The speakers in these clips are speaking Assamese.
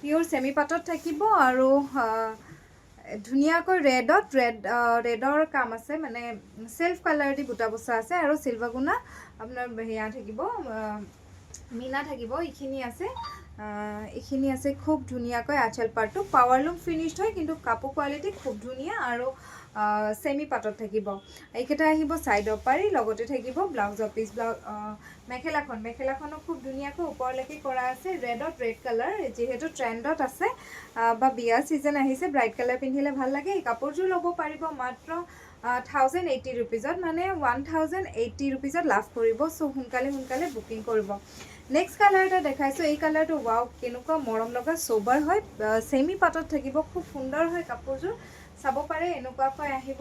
পিওৰ সেমি পাটত থাকিব আৰু ধুনীয়াকৈ ৰেডৰ কাম আছে মানে সেলফ কালাৰ দি বুটা বসা আছে আৰু সিলভাৰ গুনা আপোনাৰ হেয়া থাকিব মিনা থাকিব এইখিনি আছে খুব ধুনীয়াকৈ আঁচল পাৰ্টটো পাৱাৰ লুম ফিনিশড হয় কিন্তু কাপোৰ কোৱালিটি খুব ধুনীয়া আৰু সেমি পাটত থাকিব এইকেইটা আহিব সাইডৰ পাৰি লগতে থাকিব ব্লাউজৰ পিস মেখেলাখনো খুব ধুনীয়াকৈ ওপৰলৈকে কৰা আছে ৰেড কালাৰ যেহেতু ট্ৰেন্ডত আছে বা বিয়া সিজন আহিছে ব্ৰাইট কালাৰ পিন্ধিলে ভাল লাগে এই কাপোৰযোৰ ল'ব পাৰিব মাত্ৰ 1080 रुपीजत माने 1080 रुपीजत लाभ करिब सो हुनकाले बुकिंग करिब नेक्स्ट कलर এটা দেখাইছো এই কালারটো ওয়াও কেনুকা মৰম লগা সোবাৰ হয় সেমি পাটত থাকিব খুব সুন্দৰ হয় কাপোৰযোৰ চাব পাৰে এনেকুৱাকৈ আহিব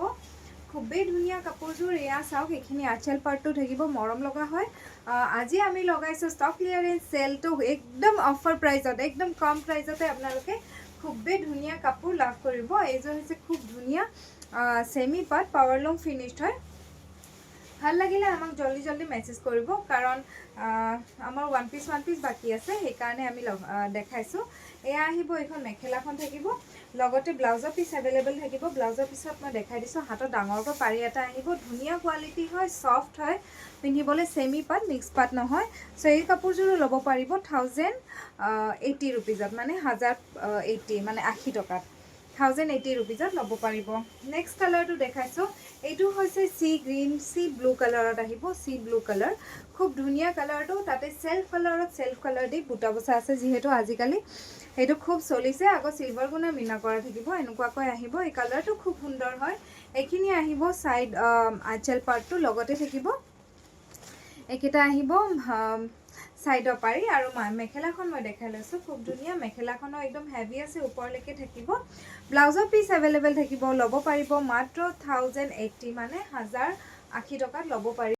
খুবেই ধুনীয়া কাপোৰযোৰ এয়া চাওক এখিনি আঁচল পাৰ্টটো থাকিব মৰম লগা হয় আজি আমি লগাইছো ষ্টক ক্লিয়াৰেন্স সেলটো একদম অফাৰ প্ৰাইজত একদম কম প্ৰাইজতে আপোনালোকে খুবেই ধুনীয়া কাপোৰ লাভ কৰিব এইযোৰ হৈছে খুব ধুনীয়া সেমি পাট পাৱাৰ লুম ফিনিশড হয় ভাল লাগিলে আমাক জলদি মেসেজ কৰিব কাৰণ আমাৰ ওয়ান পিস বাকি আছে সেই কাৰণে আমি দেখাইছো এয়া আহিব এখন মেখেলাখন থাকিব লগতে ব্লাউজৰ পিস अवेलेबल থাকিব ব্লাউজৰ পিছত মই দেখাই দিছো হাতৰ ডাঙৰকৈ পাৰি এটা আহিব ধুনীয়া কোৱালিটি হয় সফট হয় পিন্ধিবলৈ সেমি পাট মিক্স পাট নহয় সো এই কাপোৰযোৰ ল'ব পাৰিব 1080 रुपीजत মানে 1080 মানে 80 টকাত 1080 रुपीजत ল'ব পাৰিব নেক্সট কালাৰটো দেখাইছো এইটো হৈছে সি গ্ৰীন সি ব্লু কালাৰত আহিব সি ব্লু কালাৰ খুব ধুনীয়া কালাৰটো তাতে সেলফ কালাৰ দি বুটা বসা আছে যেহেতু আজিকালি এইটো খুব চলিছে আগো সিলভাৰ গুনা মিনা কৰা থাকিব এনেকুৱাকৈ আহিব এই কালাৰটো খুব সুন্দৰ হয় এইখিনি আহিব সাইড আঁচল পাৰ্টটো লগতে থাকিব একেটা আহিব সাইডৰ পাৰি আৰু মেখেলাখন মই দেখাই লৈছো খুব ধুনীয়া মেখেলাখনো একদম হেভি আছে ওপৰলৈকে থাকিব ব্লাউজৰ পিস अवेलेबल থাকিব ল'ব পাৰিব মাত্ৰ 1080 মানে 1080 টকাত ল'ব পাৰিব